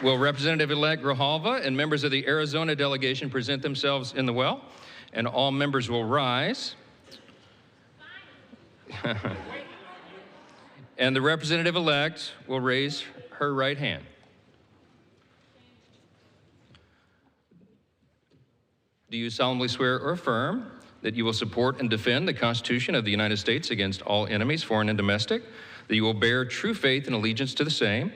Will Representative-elect Grijalva and members of the Arizona delegation present themselves in the well? And all members will rise. And the representative-elect will raise her right hand. Do you solemnly swear or affirm that you will support and defend the Constitution of the United States against all enemies, foreign and domestic, that you will bear true faith and allegiance to the same,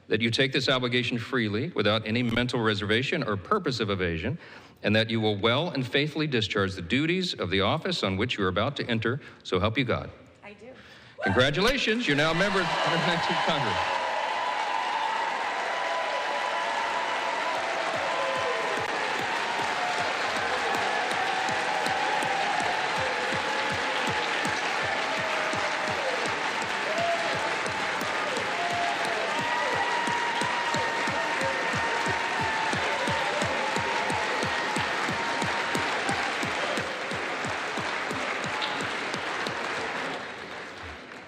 that you take this obligation freely without any mental reservation or purpose of evasion, and that you will well and faithfully discharge the duties of the office on which you are about to enter, so help you God? I do. Congratulations, you're now a member of the 119th Congress.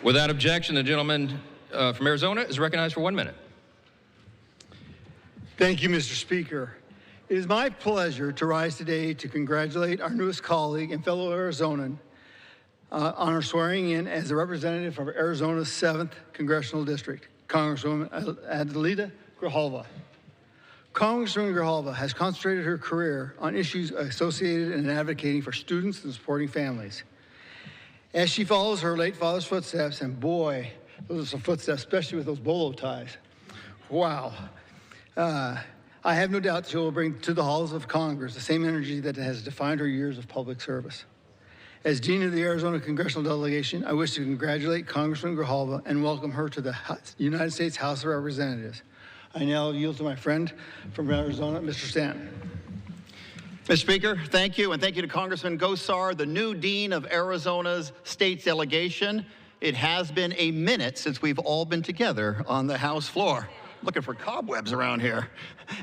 Without objection, the gentleman from Arizona is recognized for 1 minute. Thank you, Mr. Speaker. It is my pleasure to rise today to congratulate our newest colleague and fellow Arizonan on her swearing in as a representative of Arizona's 7th Congressional District, Congresswoman Adelita Grijalva. Congresswoman Grijalva has concentrated her career on issues associated and advocating for students and supporting families. As she follows her late father's footsteps, and boy, those are some footsteps, especially with those bolo ties. Wow. I have no doubt she will bring to the halls of Congress the same energy that has defined her years of public service. As Dean of the Arizona Congressional Delegation, I wish to congratulate Congresswoman Grijalva and welcome her to the United States House of Representatives. I now yield to my friend from Arizona, Mr. Stanton. Mr. Speaker, thank you, and thank you to Congressman Gosar, the new Dean of Arizona's State Delegation. It has been a minute since we've all been together on the House floor. Looking for cobwebs around here.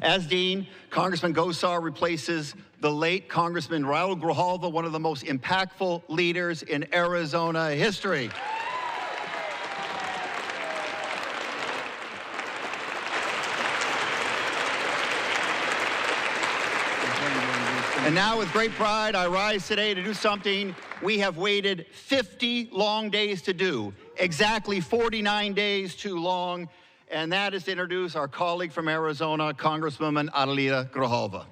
As Dean, Congressman Gosar replaces the late Congressman Raul Grijalva, one of the most impactful leaders in Arizona history. And now, with great pride, I rise today to do something we have waited 50 long days to do, exactly 49 days too long, and that is to introduce our colleague from Arizona, Congresswoman Adelita Grijalva.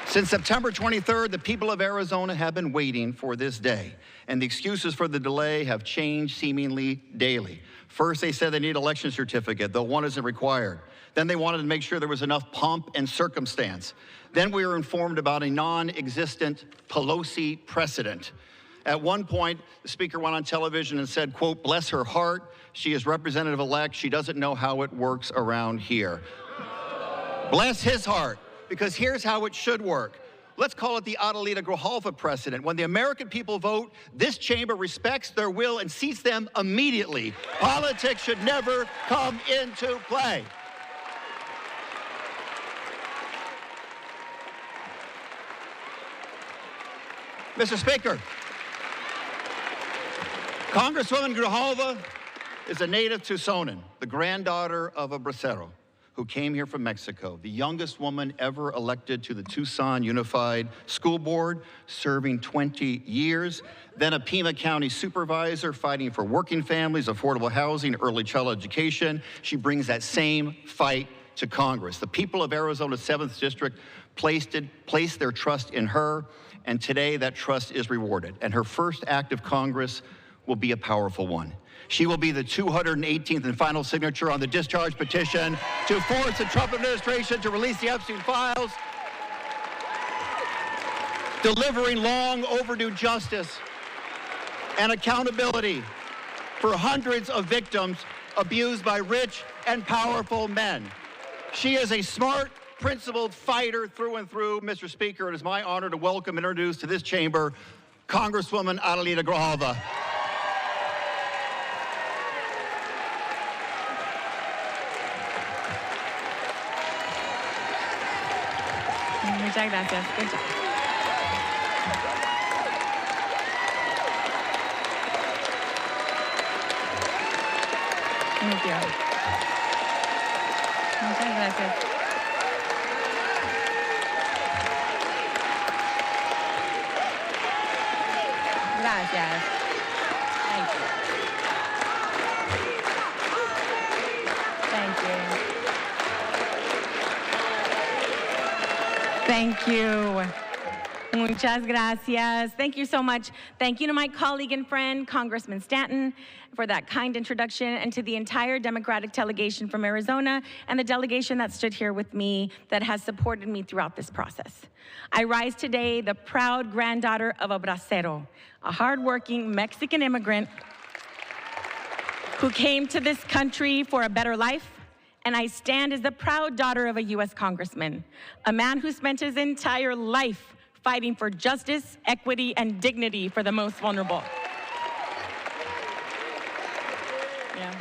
Since September 23rd, the people of Arizona have been waiting for this day, and the excuses for the delay have changed seemingly daily. First, they said they need an election certificate, though one isn't required. Then they wanted to make sure there was enough pomp and circumstance. Then we were informed about a non-existent Pelosi precedent. At one point, the speaker went on television and said, quote, "Bless her heart, she is representative-elect, she doesn't know how it works around here." Bless his heart, because here's how it should work. Let's call it the Adelita Grijalva precedent. When the American people vote, this chamber respects their will and seats them immediately. Politics should never come into play. Mr. Speaker, Congresswoman Grijalva is a native Tucsonan, the granddaughter of a bracero who came here from Mexico, the youngest woman ever elected to the Tucson Unified School Board, serving 20 years, then a Pima County supervisor fighting for working families, affordable housing, early child education. She brings that same fight to Congress. The people of Arizona's 7th District placed their trust in her, and today that trust is rewarded. And her first act of Congress will be a powerful one. She will be the 218th and final signature on the discharge petition to force the Trump administration to release the Epstein files, delivering long overdue justice and accountability for hundreds of victims abused by rich and powerful men. She is a smart, principled fighter through and through. Mr. Speaker, it is my honor to welcome and introduce to this chamber Congresswoman Adelita Grijalva. Muchas gracias. Good job. Thank you. Muchas gracias. Gracias. Thank you. Thank you. Thank you. Muchas gracias. Thank you so much. Thank you to my colleague and friend, Congressman Stanton, for that kind introduction, and to the entire Democratic delegation from Arizona and the delegation that stood here with me that has supported me throughout this process. I rise today the proud granddaughter of a bracero, a hardworking Mexican immigrant who came to this country for a better life, and I stand as the proud daughter of a U.S. congressman, a man who spent his entire life fighting for justice, equity, and dignity for the most vulnerable. Yeah.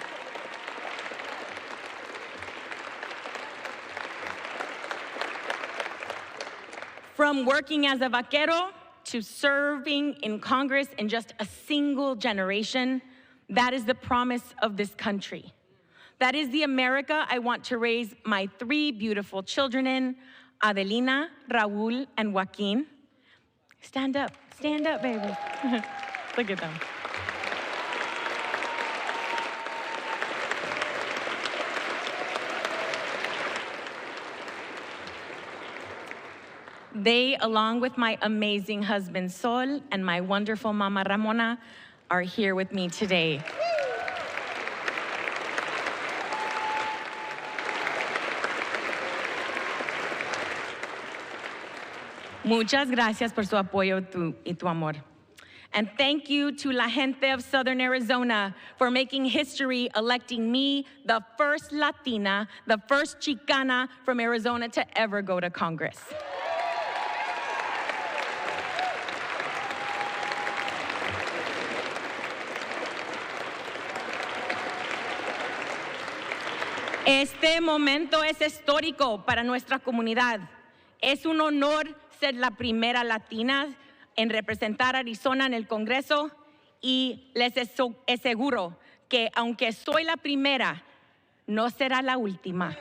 From working as a vaquero to serving in Congress in just a single generation, that is the promise of this country. That is the America I want to raise my 3 beautiful children in, Adelina, Raul, and Joaquin. Stand up, baby. Look at them. They, along with my amazing husband, Sol, and my wonderful mama, Ramona, are here with me today. Muchas gracias por su apoyo y tu amor. And thank you to la gente of Southern Arizona for making history, electing me the first Latina, the first Chicana from Arizona to ever go to Congress. Este momento es histórico para nuestra comunidad. Es un honor ser la primera latina en representar a Arizona en el Congreso, y les aseguro que aunque soy la primera, no será la última.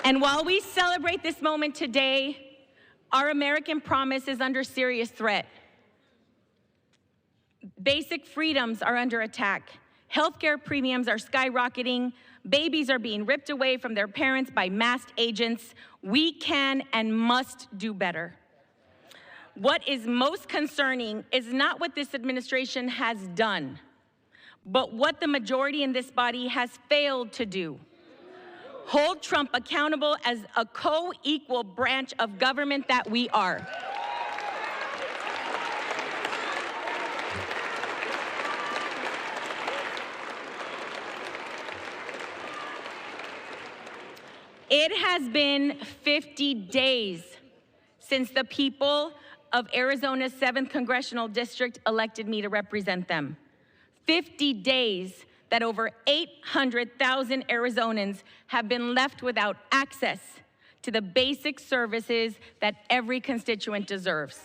And while we celebrate this moment today, our American promise is under serious threat. Basic freedoms are under attack. Healthcare premiums are skyrocketing. Babies are being ripped away from their parents by masked agents. We can and must do better. What is most concerning is not what this administration has done, but what the majority in this body has failed to do. Hold Trump accountable as a co-equal branch of government that we are. It has been 50 days since the people of Arizona's 7th Congressional District elected me to represent them. 50 days that over 800,000 Arizonans have been left without access to the basic services that every constituent deserves.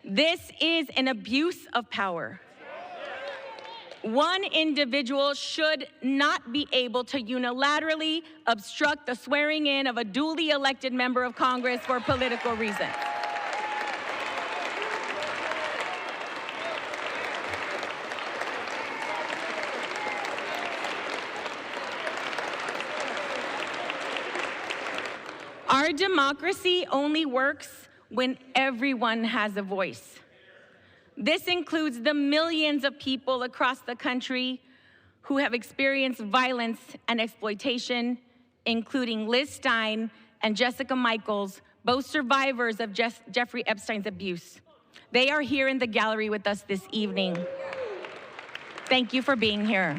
This is an abuse of power. One individual should not be able to unilaterally obstruct the swearing in of a duly elected member of Congress for political reasons. Our democracy only works when everyone has a voice. This includes the millions of people across the country who have experienced violence and exploitation, including Liz Stein and Jessica Michaels, both survivors of Jeffrey Epstein's abuse. They are here in the gallery with us this evening. Thank you for being here.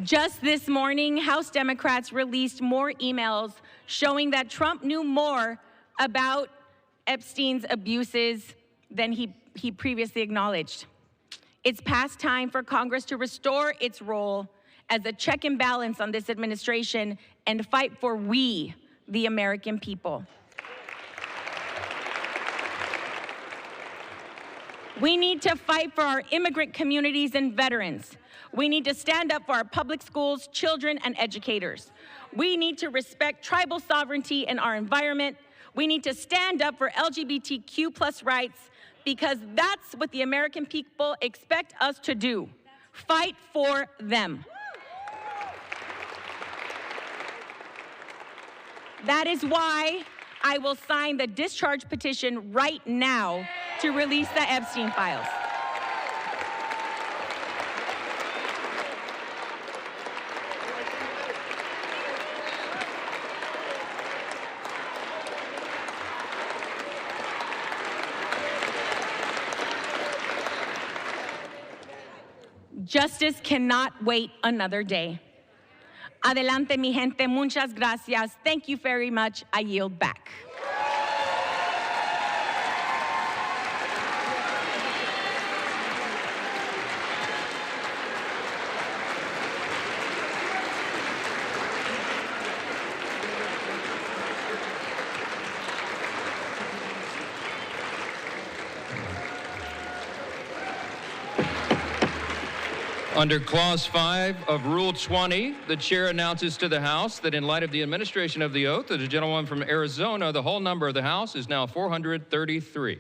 Just this morning, House Democrats released more emails showing that Trump knew more about Epstein's abuses than he he previously acknowledged. It's past time for Congress to restore its role as a check and balance on this administration and fight for we, the American people. We need to fight for our immigrant communities and veterans. We need to stand up for our public schools, children, and educators. We need to respect tribal sovereignty in our environment. We need to stand up for LGBTQ+ rights, because that's what the American people expect us to do. Fight for them. That is why I will sign the discharge petition right now to release the Epstein files. Justice cannot wait another day. Adelante, mi gente. Muchas gracias. Thank you very much. I yield back. Under Clause 5 of Rule 20, the chair announces to the House that in light of the administration of the oath of the gentleman from Arizona, the whole number of the House is now 433.